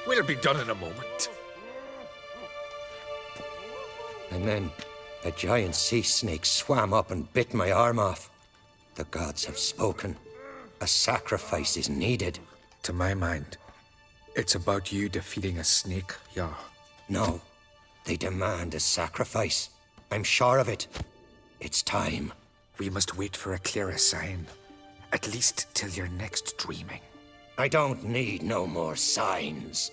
We'll be done in a moment. And then a giant sea snake swam up and bit my arm off. The gods have spoken. A sacrifice is needed. To my mind, it's about you defeating a snake, yeah. No, they demand a sacrifice. I'm sure of it. It's time. We must wait for a clearer sign. At least till your next dreaming. I don't need no more signs.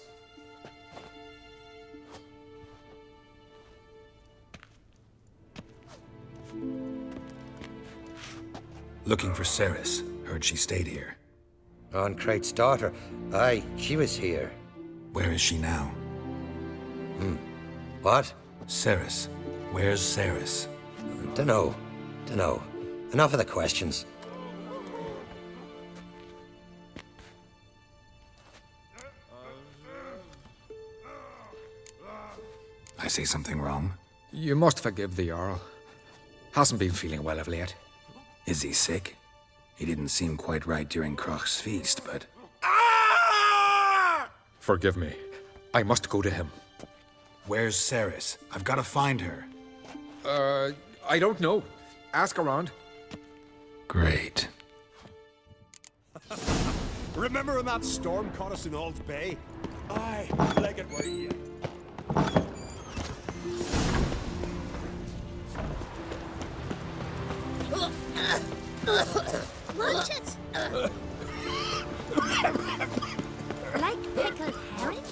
Looking for Ceres. Heard she stayed here. On Crate's daughter. Aye, she was here. Where is she now? What? Ceres. Where's Ceres? Dunno. Enough of the questions. I say something wrong? You must forgive the Jarl. Hasn't been feeling well of late. Is he sick? He didn't seem quite right during Kroch's feast, but... Forgive me. I must go to him. Where's Ceres? I've got to find her. I don't know. Ask around. Great. Remember when that storm caught us in Ald's Bay? Aye, like it were you. Watch it! Like pickled herring?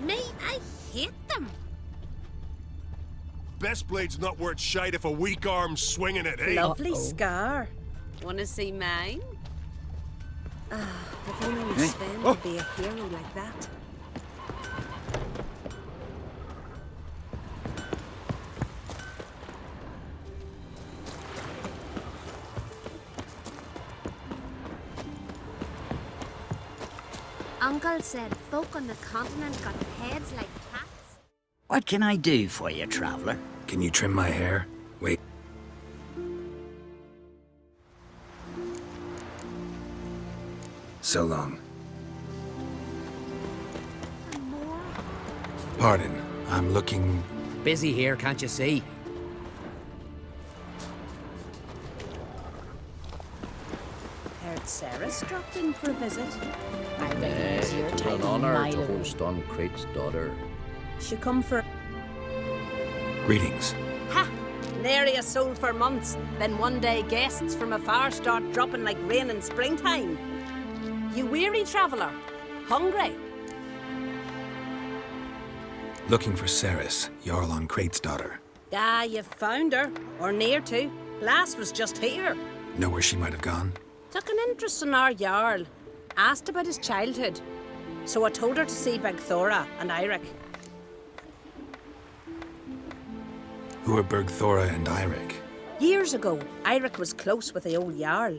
Me, I hate them. Best blade's not worth shite if a weak arm's swinging it, eh? Lovely scar. Wanna see mine? If only Sven would be a hero like that. Uncle said folk on the continent got heads like cats. What can I do for you, traveler? Can you trim my hair? Wait. So long. More? Pardon. I'm looking... Busy here, can't you see? Heard Ceres dropped in for a visit. I reckon It's your an time honor mile to away. host on Crate's daughter. She come for... Greetings. Ha! Nary a soul for months. Then one day guests from afar start dropping like rain in springtime. You weary traveller? Hungry? Looking for Ceres, Jarl on Crate's daughter. Ah, you found her. Or near to. Lass was just here. Know where she might have gone? Took an interest in our Jarl. Asked about his childhood. So I told her to see Bergthora and Eirik. Who are Bergthora and Eirik? Years ago, Eirik was close with the old Jarl.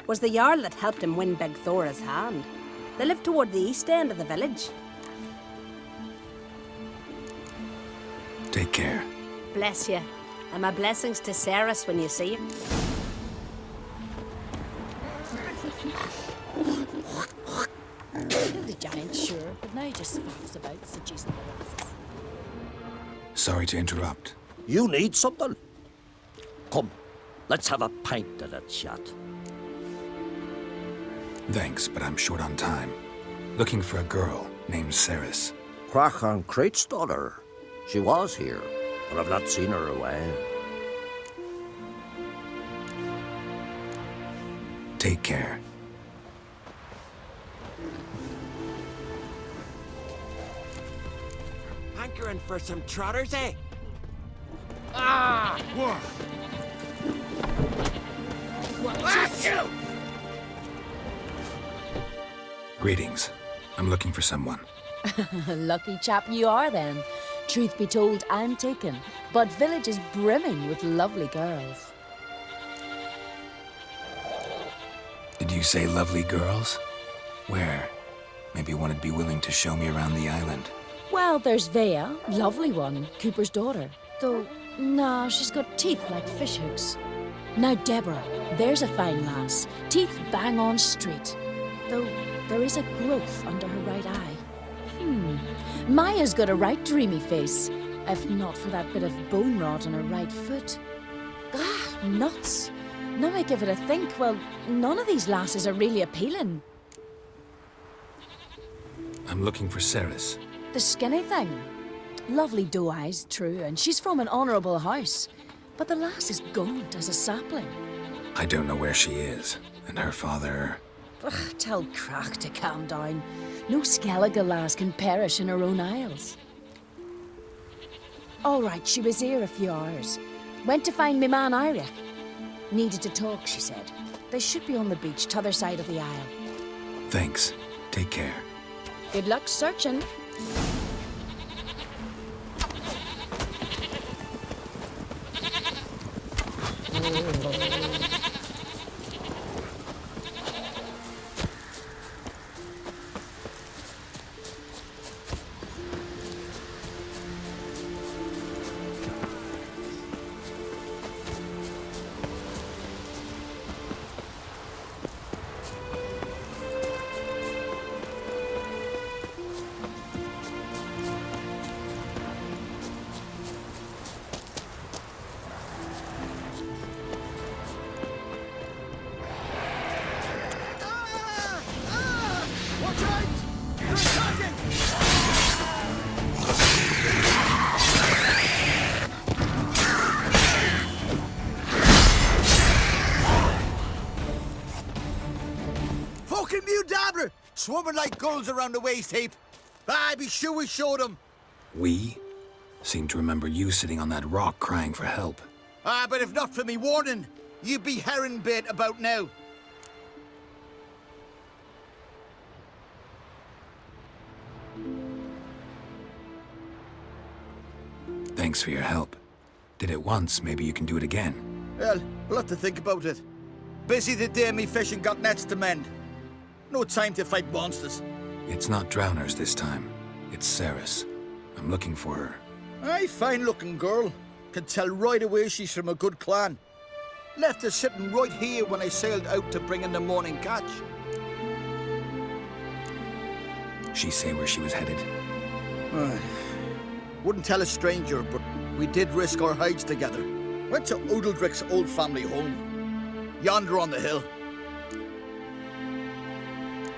Was the Jarl that helped him win Bergthora's hand. They lived toward the east end of the village. Take care. Bless you. And my blessings to Ceres when you see her. The giant, sure, but now just faffs about seducing the lasses. Sorry to interrupt. You need something? Come, let's have a pint and a chat. Thanks, but I'm short on time. Looking for a girl named Ceres. Crach on Crate's daughter. She was here, but I've not seen her a while. Take care. Hankering for some trotters, eh? What? Greetings. I'm looking for someone. Lucky chap you are then. Truth be told, I'm taken, but village is brimming with lovely girls. Did you say lovely girls? Where? Maybe one would be willing to show me around the island. Well, there's Vea, lovely one, Cooper's daughter. Though, nah, she's got teeth like fishhooks. Now Deborah, there's a fine lass, teeth bang on straight. Though there is a growth under her right eye. Maya's got a right dreamy face, if not for that bit of bone rot on her right foot. Ah, nuts. Now I give it a think, well, none of these lasses are really appealing. I'm looking for Ceres. The skinny thing. Lovely doe eyes, true, and she's from an honourable house. But the lass is gaunt as a sapling. I don't know where she is, and her father... Ugh, tell Crack to calm down. No Skellige lass can perish in her own isles. All right, she was here a few hours. Went to find me man Iric. Needed to talk, she said. They should be on the beach, t'other side of the isle. Thanks. Take care. Good luck searching. Swarming like gulls around the waist heap. I be sure we showed them. We? Seem to remember you sitting on that rock crying for help. But if not for me warning, you'd be herring bait about now. Thanks for your help. Did it once, maybe you can do it again. Well, we'll have to think about it. Busy the day me fishing got nets to mend. No time to fight monsters. It's not drowners this time. It's Ceres. I'm looking for her. Aye, fine-looking girl. Can tell right away she's from a good clan. Left her sitting right here when I sailed out to bring in the morning catch. She say where she was headed? Wouldn't tell a stranger, but we did risk our hides together. Went to Odeldrick's old family home. Yonder on the hill.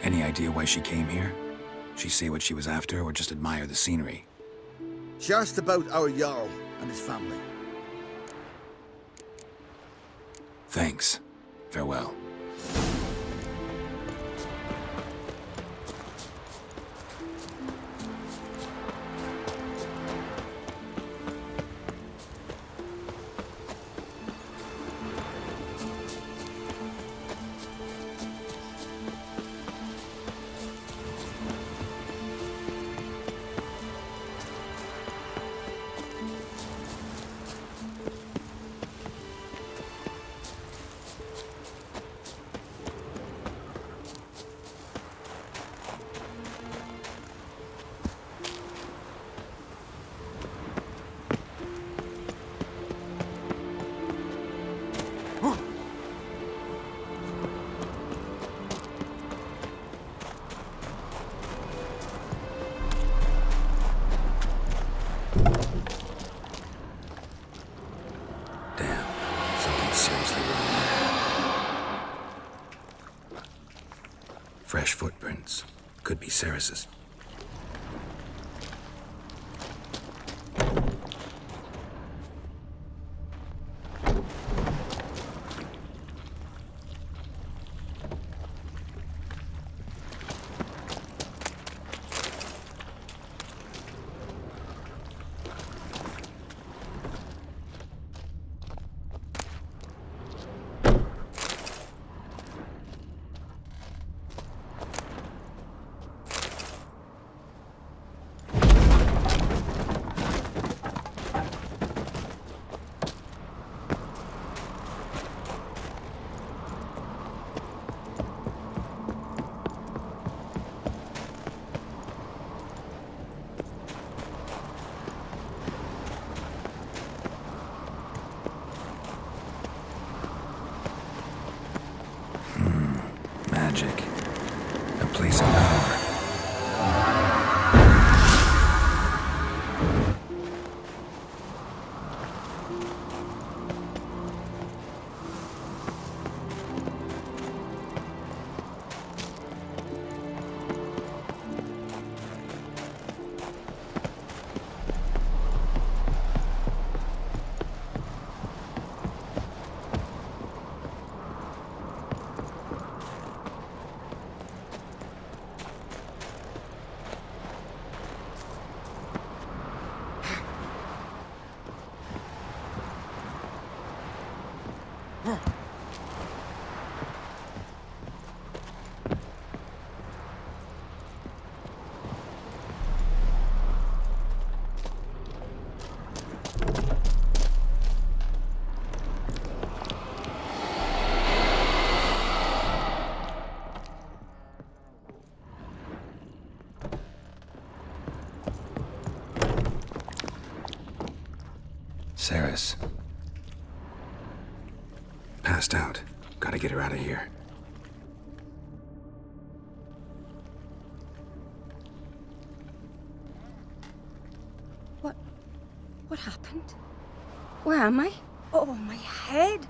Any idea why she came here? She say what she was after, or just admire the scenery? She asked about our Jarl and his family. Thanks. Farewell. Fresh footprints. Could be Ceres's. magic. A place of power. Sarah's passed out. Gotta get her out of here. What happened? Where am I? Oh, my head.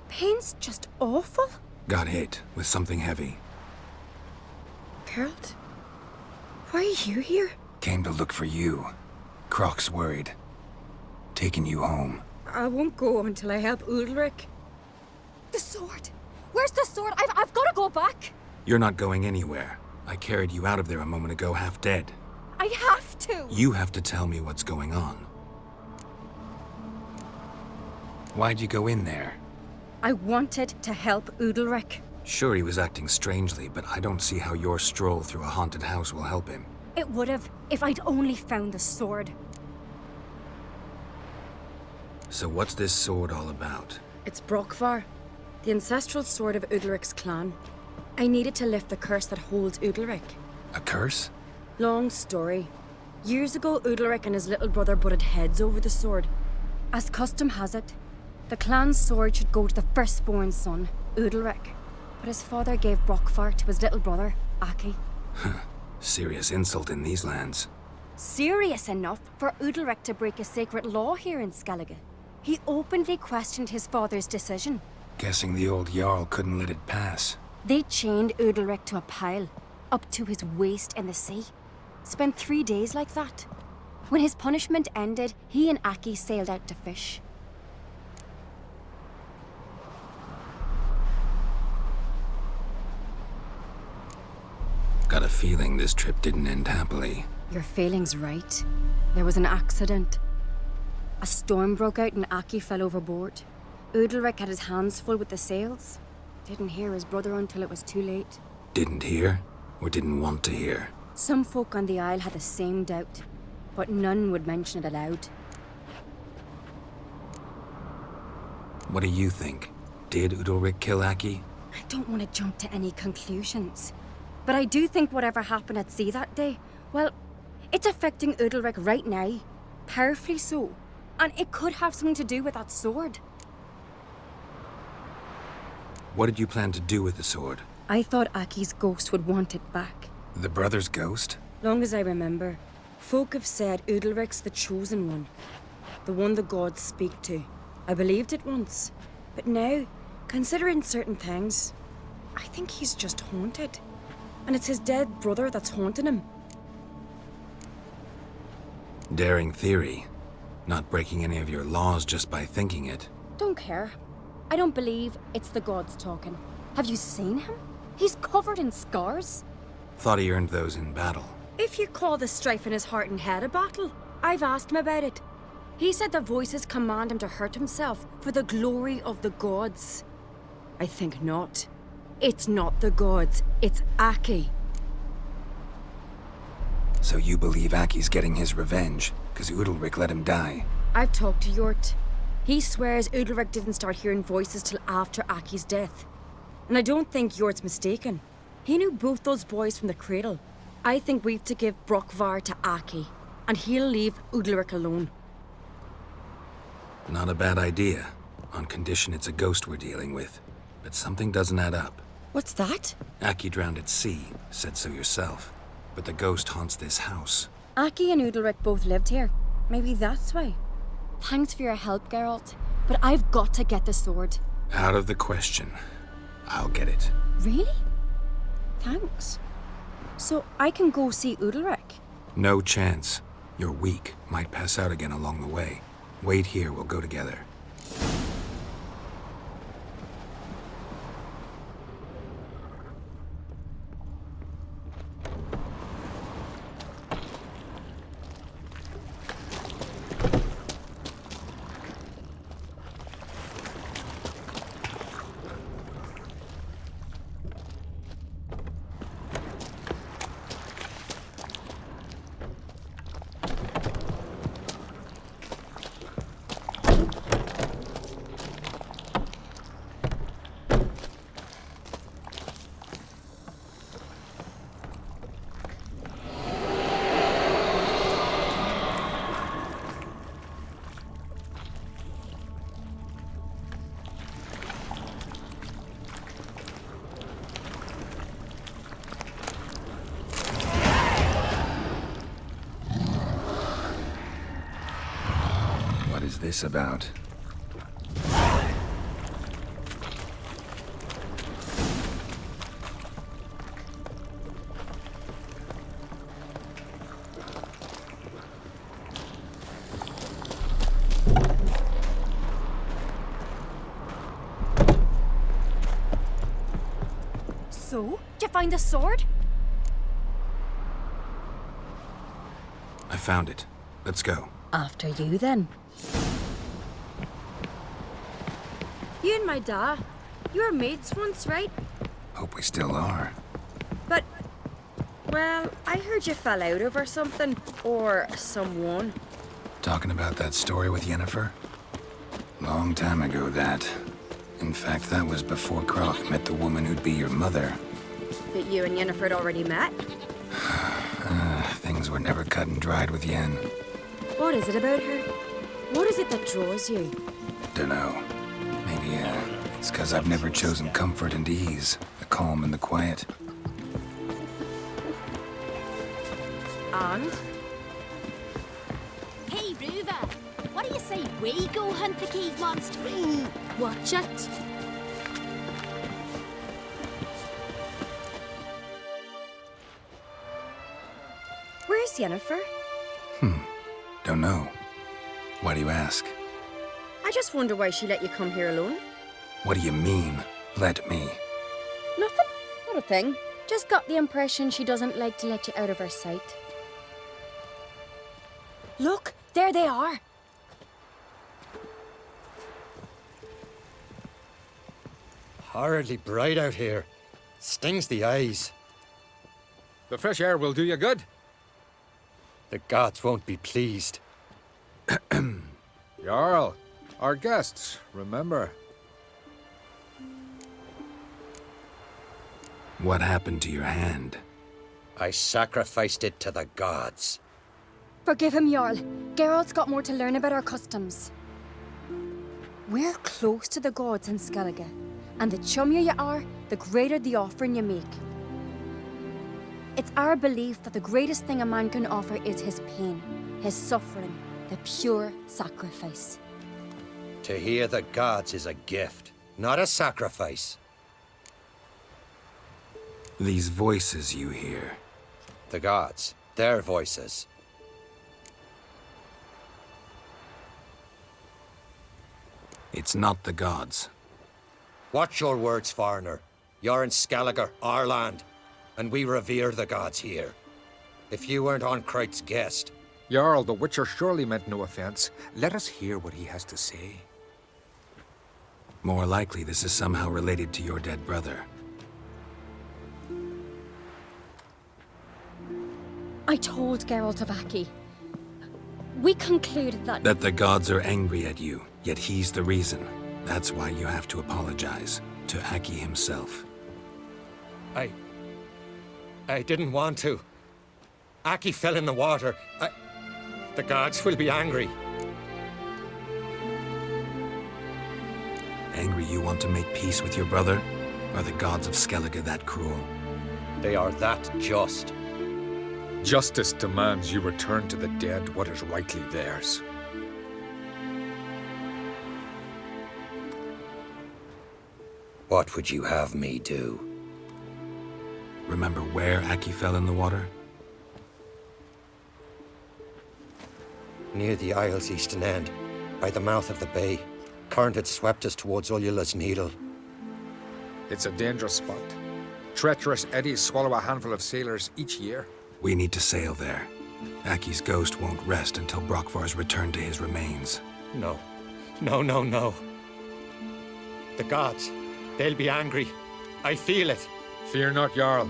Pain's just awful. Got hit with something heavy. Geralt? Why are you here? Came to look for you. Croc's worried. Taking you home. I won't go until I help Ulrich. The sword! Where's the sword? I've got to go back! You're not going anywhere. I carried you out of there a moment ago, half dead. I have to! You have to tell me what's going on. Why'd you go in there? I wanted to help Ulrich. Sure, he was acting strangely, but I don't see how your stroll through a haunted house will help him. It would have, if I'd only found the sword. So what's this sword all about? It's Brokvar, the ancestral sword of Ulrich's clan. I needed to lift the curse that holds Ulrich. A curse? Long story. Years ago, Ulrich and his little brother butted heads over the sword. As custom has it, the clan's sword should go to the firstborn son, Ulrich. But his father gave Brokvar to his little brother, Aki. Serious insult in these lands. Serious enough for Ulrich to break a sacred law here in Skellige. He openly questioned his father's decision. Guessing the old Jarl couldn't let it pass. They chained Ulrich to a pile, up to his waist in the sea. Spent 3 days like that. When his punishment ended, he and Aki sailed out to fish. Got a feeling this trip didn't end happily. Your feeling's right. There was an accident. A storm broke out and Aki fell overboard. Ulrich had his hands full with the sails. Didn't hear his brother until it was too late. Didn't hear? Or didn't want to hear? Some folk on the Isle had the same doubt, but none would mention it aloud. What do you think? Did Ulrich kill Aki? I don't want to jump to any conclusions, but I do think whatever happened at sea that day, well, it's affecting Ulrich right now, powerfully so, and it could have something to do with that sword. What did you plan to do with the sword? I thought Aki's ghost would want it back. The brother's ghost? Long as I remember, folk have said Ulrich's the chosen one, the one the gods speak to. I believed it once, but now, considering certain things, I think he's just haunted. And it's his dead brother that's haunting him. Daring theory. Not breaking any of your laws just by thinking it. Don't care. I don't believe it's the gods talking. Have you seen him? He's covered in scars. Thought he earned those in battle. If you call the strife in his heart and head a battle, I've asked him about it. He said the voices command him to hurt himself for the glory of the gods. I think not. It's not the gods, it's Aki. So you believe Aki's getting his revenge, because Ulrich let him die? I've talked to Jort. He swears Ulrich didn't start hearing voices till after Aki's death. And I don't think Jort's mistaken. He knew both those boys from the cradle. I think we've to give Brokvar to Aki, and he'll leave Ulrich alone. Not a bad idea, on condition it's a ghost we're dealing with. But something doesn't add up. What's that? Aki drowned at sea, said so yourself. But the ghost haunts this house. Aki and Udalric both lived here. Maybe that's why. Thanks for your help, Geralt. But I've got to get the sword. Out of the question. I'll get it. Really? Thanks. So I can go see Udalric? No chance. You're weak. Might pass out again along the way. Wait here, we'll go together. What is this about? So, did you find the sword? I found it. Let's go. After you, then. You and my da, you were mates once, right? Hope we still are. But, well, I heard you fell out over something. Or someone. Talking about that story with Yennefer? Long time ago, that. In fact, that was before Croc met the woman who'd be your mother. But you and Yennefer had already met? Things were never cut and dried with Yen. What is it about her? What is it that draws you? Dunno. Maybe, it's 'cause I've never chosen comfort and ease, the calm and the quiet. And? Hey, Ruva, what do you say we go hunt the cave monster? Watch it. Where's Yennefer? Don't know. Why do you ask? I just wonder why she let you come here alone. What do you mean, let me? Nothing. Not a thing. Just got the impression she doesn't like to let you out of her sight. Look, there they are. Horridly bright out here. Stings the eyes. The fresh air will do you good. The gods won't be pleased. Jarl, our guests, remember. What happened to your hand? I sacrificed it to the gods. Forgive him, Jarl. Geralt's got more to learn about our customs. We're close to the gods in Skellige, and the chummier you are, the greater the offering you make. It's our belief that the greatest thing a man can offer is his pain, his suffering, the pure sacrifice. To hear the gods is a gift, not a sacrifice. These voices you hear. The gods, their voices. It's not the gods. Watch your words, foreigner. You're in Skellige, our land, and we revere the gods here. If you weren't on Kright's guest... Jarl, the Witcher surely meant no offense. Let us hear what he has to say. More likely this is somehow related to your dead brother. I told Geralt of Aki. We concluded that... That the gods are angry at you, yet he's the reason. That's why you have to apologize to Aki himself. I didn't want to. Aki fell in the water. The gods will be angry. Angry you want to make peace with your brother? Are the gods of Skellige that cruel? They are that just. Justice demands you return to the dead what is rightly theirs. What would you have me do? Remember where Aki fell in the water? Near the isle's eastern end, by the mouth of the bay. Current had swept us towards Ullula's Needle. It's a dangerous spot. Treacherous eddies swallow a handful of sailors each year. We need to sail there. Aki's ghost won't rest until Brokvar's returned to his remains. No. No. The gods, they'll be angry. I feel it. Fear not, Jarl.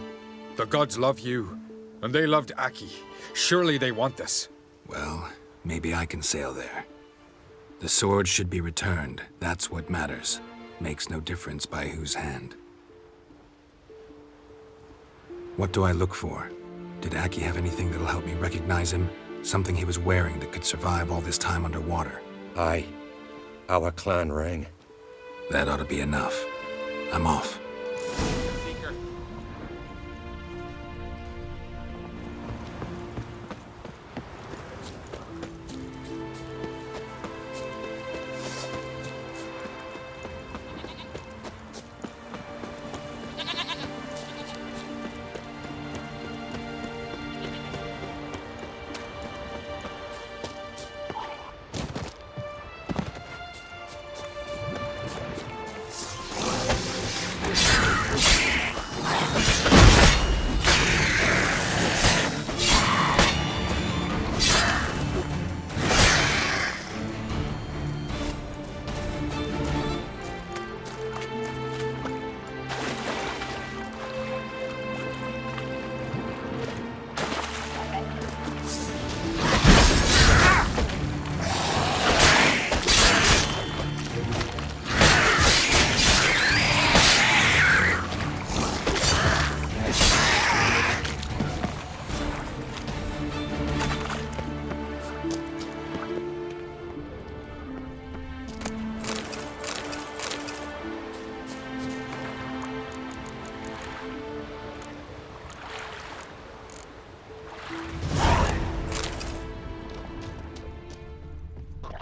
The gods love you, and they loved Aki. Surely they want this. Well, maybe I can sail there. The sword should be returned. That's what matters. Makes no difference by whose hand. What do I look for? Did Aki have anything that'll help me recognize him? Something he was wearing that could survive all this time underwater? Aye. Our clan ring. That ought to be enough. I'm off.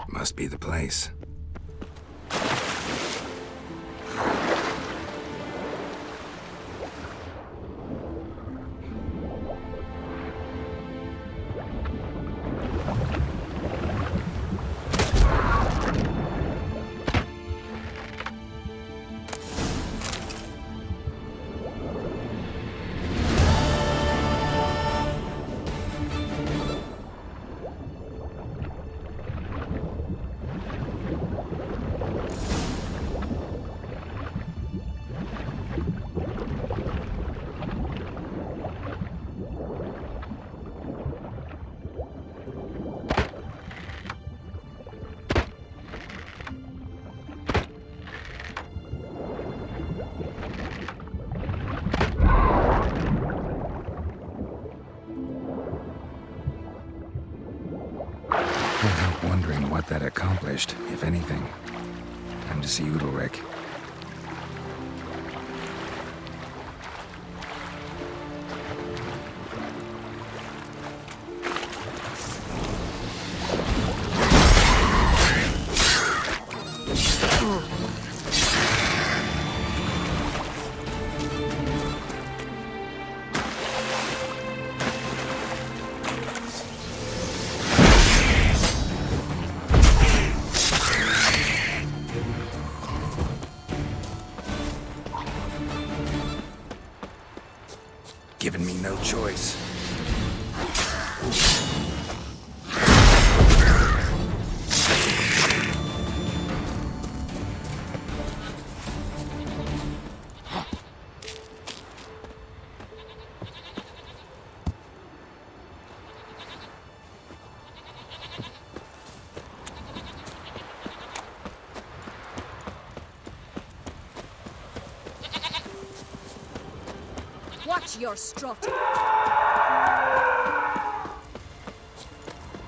Must be the place. Wondering what that accomplished, if anything. Time to see Udalric. Giving me no choice. Watch your strut.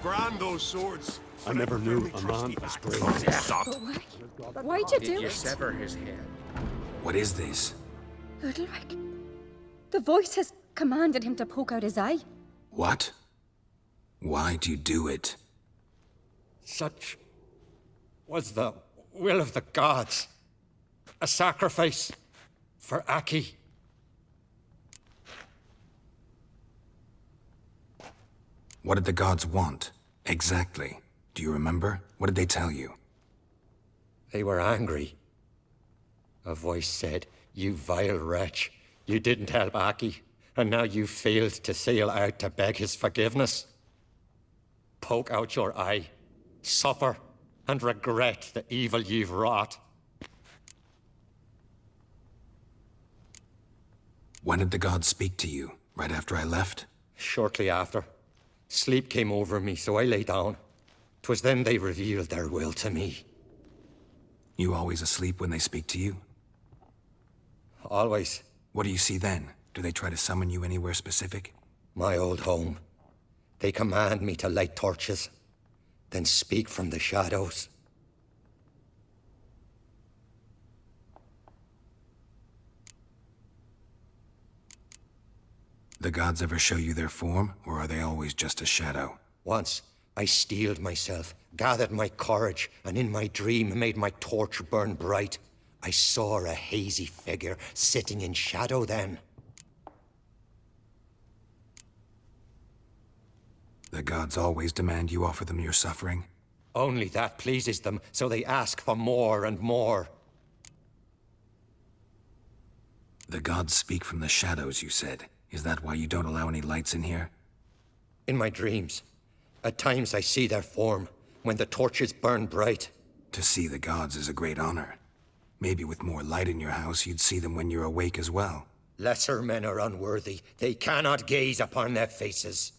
Brand those swords. I never knew a man as brave as But why'd you do You it? sever his head. What is this? Udalric, the voice has commanded him to poke out his eye. What? Why'd you do it? Such was the will of the gods. A sacrifice for Aki. What did the gods want? Exactly. Do you remember? What did they tell you? They were angry. A voice said, "You vile wretch, you didn't help Aki, and now you failed to sail out to beg his forgiveness. Poke out your eye, suffer, and regret the evil you've wrought." When did the gods speak to you? Right after I left? Shortly after. Sleep came over me, so I lay down. 'Twas then they revealed their will to me. You always asleep when they speak to you? Always. What do you see then? Do they try to summon you anywhere specific? My old home. They command me to light torches, then speak from the shadows. The gods ever show you their form, or are they always just a shadow? Once, I steeled myself, gathered my courage, and in my dream made my torch burn bright. I saw a hazy figure sitting in shadow then. The gods always demand you offer them your suffering? Only that pleases them, so they ask for more and more. The gods speak from the shadows, you said. Is that why you don't allow any lights in here? In my dreams. At times I see their form, when the torches burn bright. To see the gods is a great honor. Maybe with more light in your house, you'd see them when you're awake as well. Lesser men are unworthy. They cannot gaze upon their faces.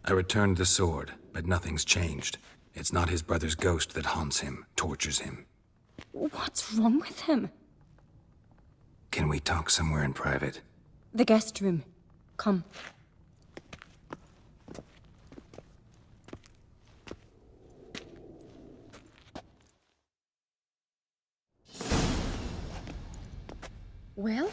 I returned the sword, but nothing's changed. It's not his brother's ghost that haunts him, tortures him. What's wrong with him? Can we talk somewhere in private? The guest room. Come. Well,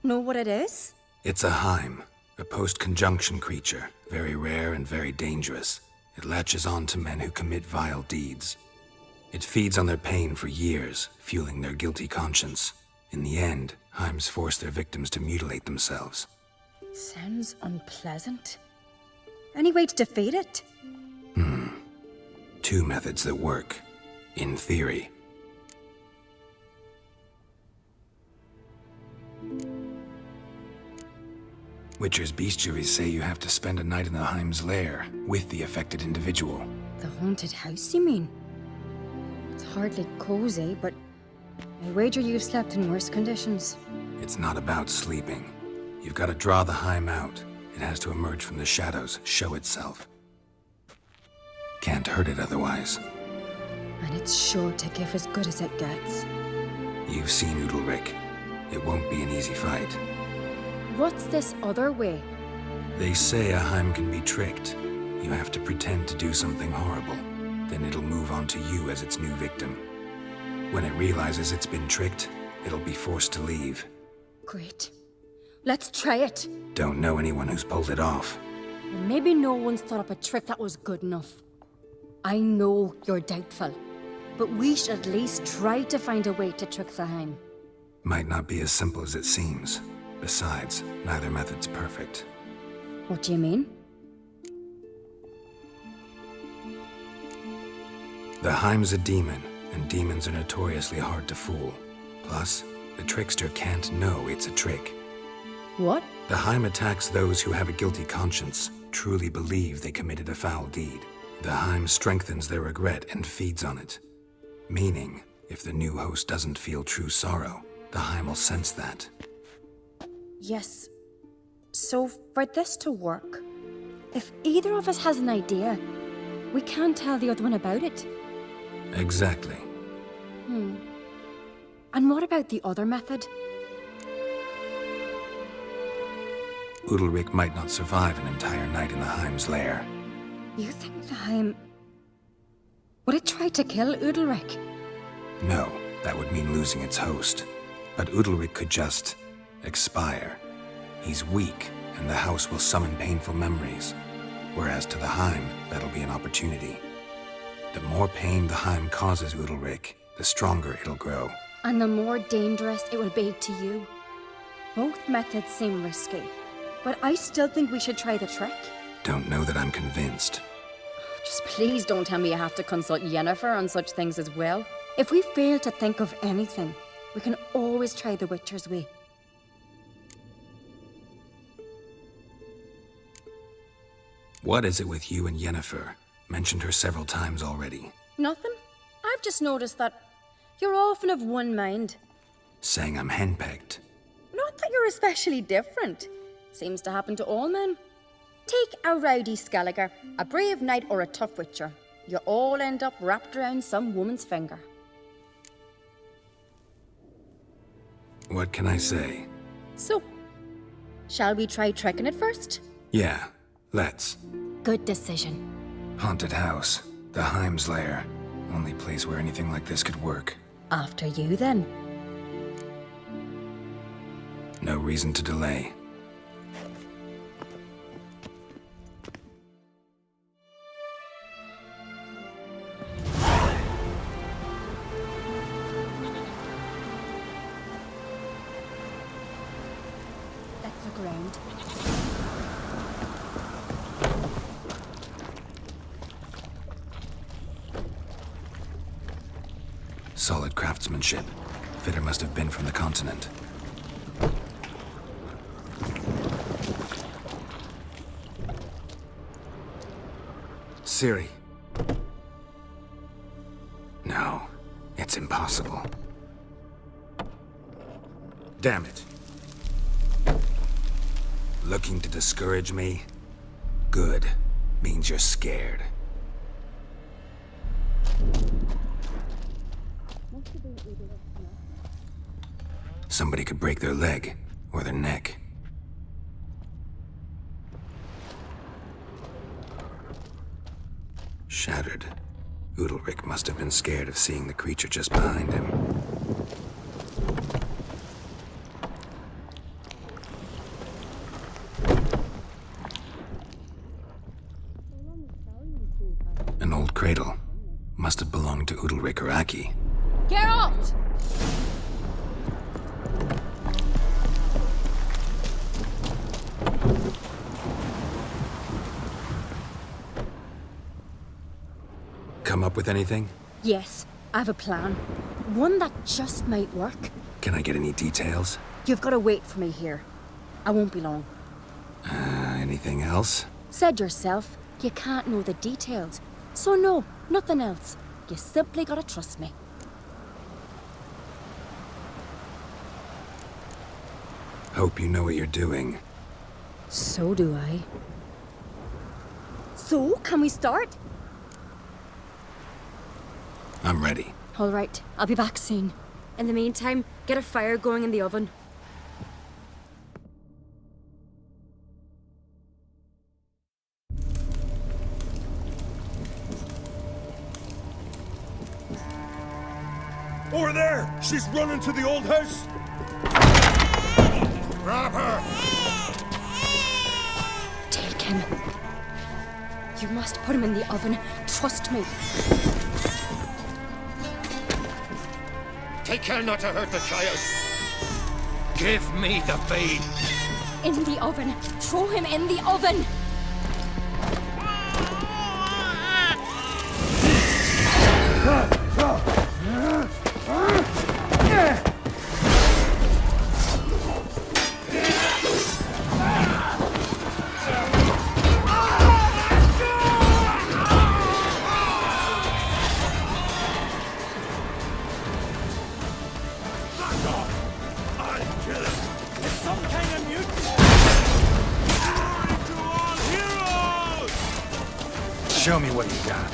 know what it is? It's a Heim, a post-conjunction creature, very rare and very dangerous. It latches on to men who commit vile deeds. It feeds on their pain for years, fueling their guilty conscience. In the end, Heims force their victims to mutilate themselves. Sounds unpleasant. Any way to defeat it? Two methods that work, in theory. Witcher's bestiaries say you have to spend a night in the Heim's lair with the affected individual. The haunted house, you mean? It's hardly cozy, but I wager you've slept in worse conditions. It's not about sleeping. You've got to draw the Heim out. It has to emerge from the shadows, show itself. Can't hurt it otherwise. And it's sure to give as good as it gets. You've seen Udalric. It won't be an easy fight. What's this other way? They say a Heim can be tricked. You have to pretend to do something horrible. Then it'll move on to you as its new victim. When it realizes it's been tricked, it'll be forced to leave. Great. Let's try it. Don't know anyone who's pulled it off. Maybe no one's thought up a trick that was good enough. I know you're doubtful, but we should at least try to find a way to trick the Heim. Might not be as simple as it seems. Besides, neither method's perfect. What do you mean? The Heim's a demon, and demons are notoriously hard to fool. Plus, the trickster can't know it's a trick. What? The Heim attacks those who have a guilty conscience, truly believe they committed a foul deed. The Heim strengthens their regret and feeds on it. Meaning, if the new host doesn't feel true sorrow, the Heim will sense that. Yes. So, for this to work, if either of us has an idea, we can't tell the other one about it. Exactly. And what about the other method? Udalryk might not survive an entire night in the Heim's lair. You think the Heim... would it try to kill Udalryk? No, that would mean losing its host. But Udalryk could just... expire. He's weak, and the house will summon painful memories. Whereas to the Heim, that'll be an opportunity. The more pain the Heim causes Udalryk, the stronger it'll grow. And the more dangerous it will be to you. Both methods seem risky, but I still think we should try the trick. Don't know that I'm convinced. Just please don't tell me you have to consult Yennefer on such things as well. If we fail to think of anything, we can always try the Witcher's way. What is it with you and Yennefer? Mentioned her several times already. Nothing. I've just noticed that you're often of one mind. Saying I'm henpecked. Not that you're especially different. Seems to happen to all men. Take a rowdy Skelliger, a brave knight or a tough witcher. You all end up wrapped around some woman's finger. What can I say? So, shall we try tricking it first? Yeah, let's. Good decision. Haunted house. The Heim's lair. Only place where anything like this could work. After you, then. No reason to delay. That's the ground. Solid craftsmanship. Fitter must have been from the continent. Ciri. No, it's impossible. Damn it. Looking to discourage me? Good. Means you're scared. Somebody could break their leg, or their neck. Shattered. Udalryk must have been scared of seeing the creature just behind him. An old cradle. Must have belonged to Udalryk or Aki. Geralt! Come up with anything? Yes, I have a plan. One that just might work. Can I get any details? You've got to wait for me here. I won't be long. Anything else? Said yourself, you can't know the details. So no, nothing else. You simply gotta trust me. Hope you know what you're doing. So do I. So, can we start? I'm ready. All right, I'll be back soon. In the meantime, get a fire going in the oven. Over there! She's running to the old house! Grab her! Take him. You must put him in the oven. Trust me. Take care not to hurt the child. Give me the babe. In the oven. Throw him in the oven. Show me what you got.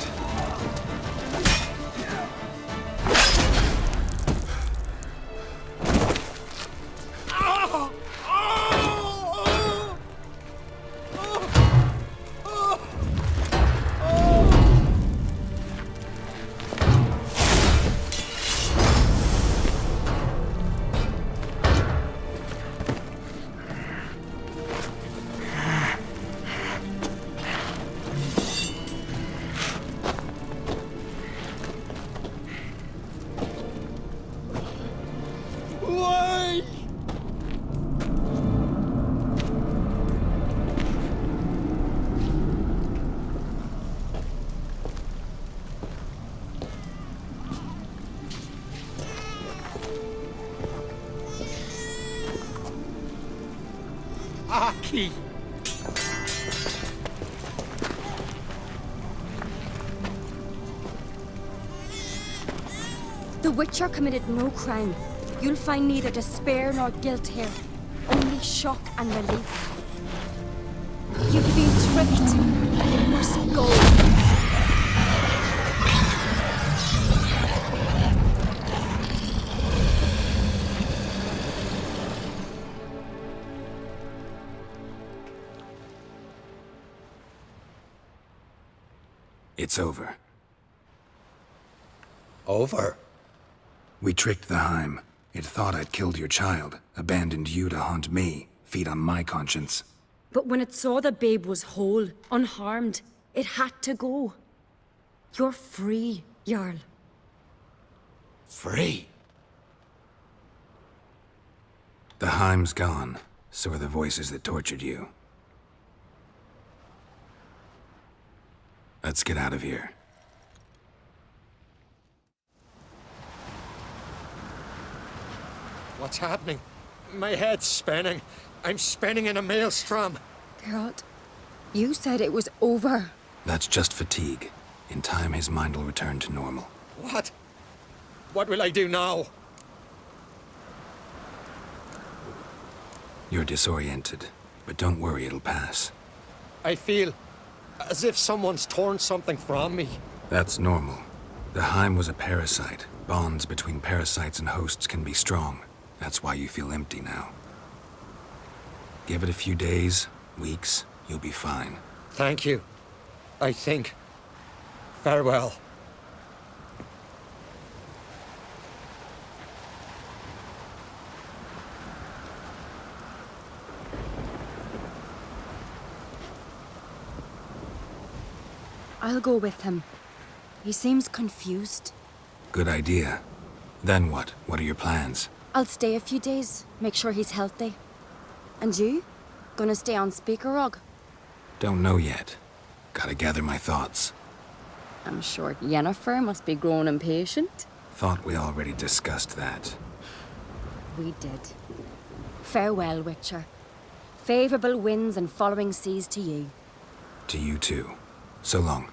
Aki! The Witcher committed no crime. You'll find neither despair nor guilt here. Only shock and relief. You've been tricked. You must go. It's over. Over? We tricked the Heim. It thought I'd killed your child, abandoned you to haunt me, feed on my conscience. But when it saw the babe was whole, unharmed, it had to go. You're free, Jarl. Free? The Heim's gone, so are the voices that tortured you. Let's get out of here. What's happening? My head's spinning. I'm spinning in a maelstrom. Geralt, you said it was over. That's just fatigue. In time, his mind will return to normal. What? What will I do now? You're disoriented, but don't worry, it'll pass. I feel as if someone's torn something from me. That's normal. The Heim was a parasite. Bonds between parasites and hosts can be strong. That's why you feel empty now. Give it a few days, weeks, you'll be fine. Thank you. I think. Farewell. I'll go with him. He seems confused. Good idea. Then what? What are your plans? I'll stay a few days, make sure he's healthy. And you? Gonna stay on Speaker Rog? Don't know yet. Gotta gather my thoughts. I'm sure Yennefer must be growing impatient. Thought we already discussed that. We did. Farewell, Witcher. Favourable winds and following seas to you. To you too. So long.